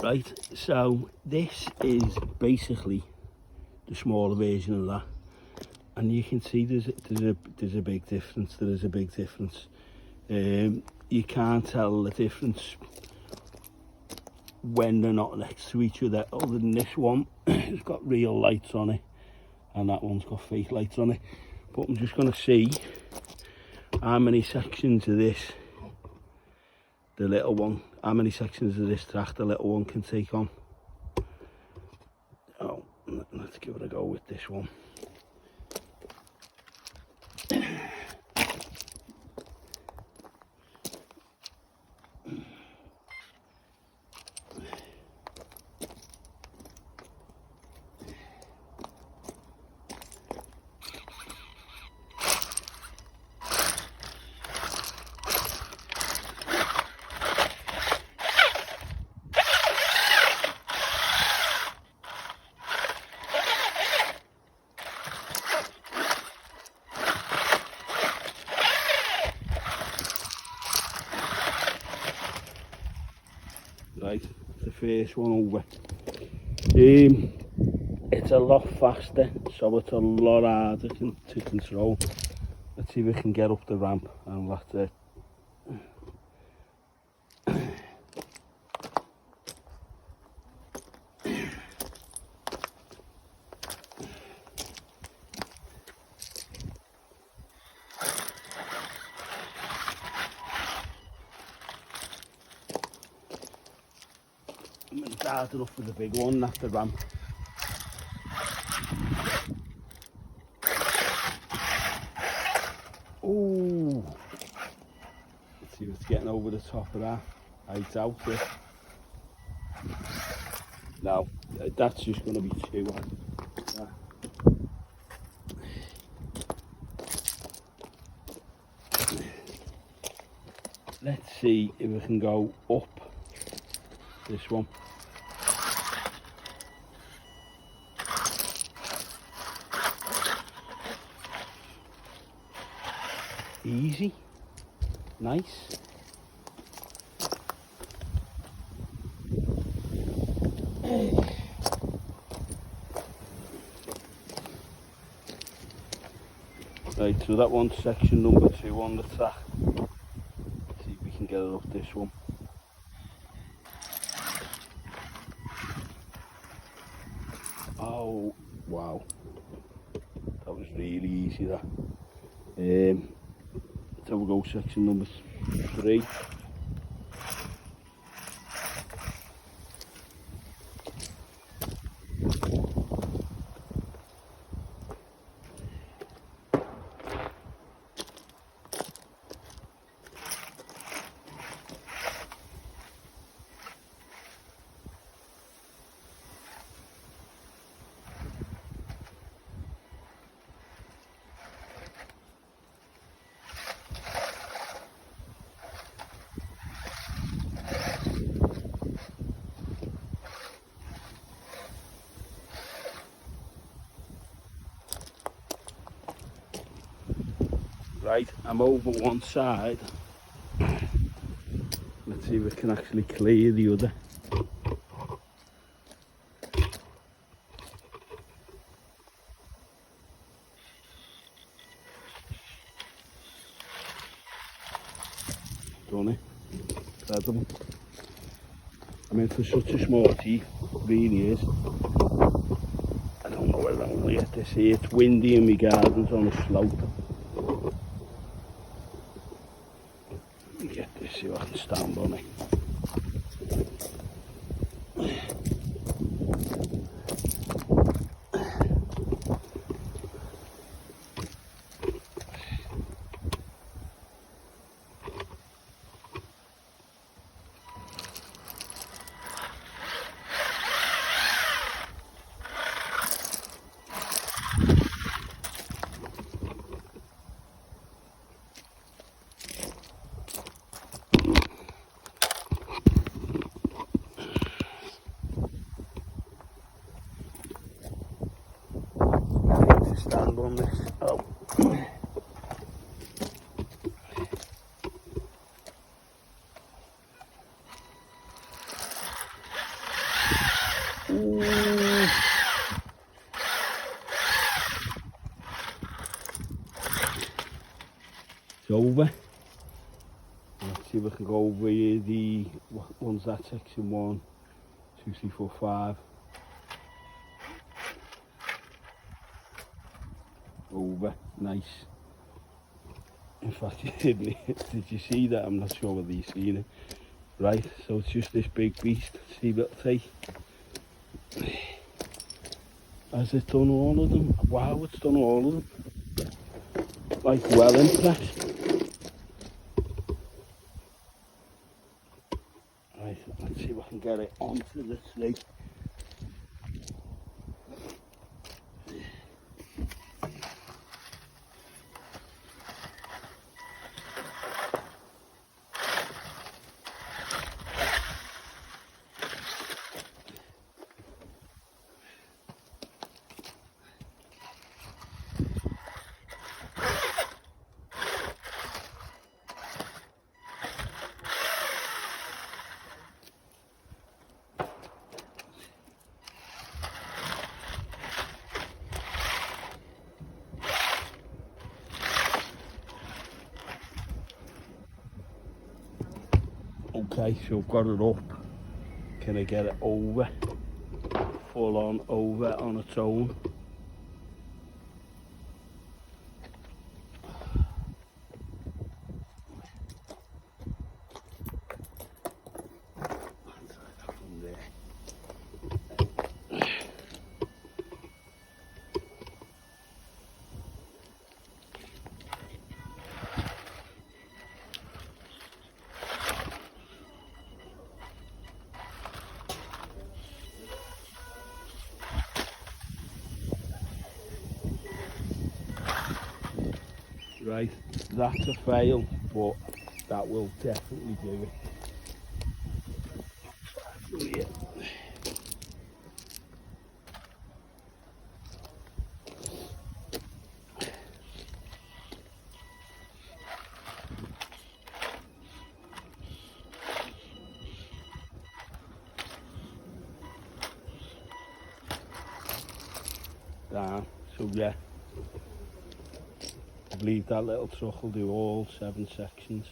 Right, so this is basically the smaller version of that, and you can see there's a big difference. There is a big difference. You can't tell the difference when they're not next to each other, other than this one it's got real lights on it and that one's got fake lights on it. But I'm just going to see how many sections of this the little one, how many sections of this track the little one can take on. Oh, let's give it a go with this one. Right, the first one over. It's a lot faster, so it's a lot harder to control. Let's see if we can get up the ramp and let it. It's hard enough for the big one, that's the ramp. Ooh! Let's see what's getting over the top of that. It's out there. No, that's just going to be too hard. Let's see if we can go up this one. Easy, nice. Right, so that one's section number 2 on the track. Let's see if we can get it up this one. Oh, wow. That was really easy, that. Let's have a go section number 3. Right, I'm over one side. Let's see if we can actually clear the other. Done it. Incredible. I mean, for such a small teeth, it really is. I don't know whether I'm going to get this here. It's windy in my garden's on a slope. Let me get this, see if I can stand on it. Ooh. It's over. Let's see if we can go over the ones that section 1, 2, 3, 4, 5. Over, nice. In fact, did you see that? I'm not sure whether you've seen it. Right, so it's just this big beast. See wltoys. Has it done all of them? Wow, it's done all of them. Like, well impressed. Right, let's see if I can get it onto the tree. Okay, so I've got it up. Can I get it over? Full on over on its own. Right, that's a fail, but that will definitely do it. Yeah. Down, so yeah, I believe that little truck will do all 7 sections.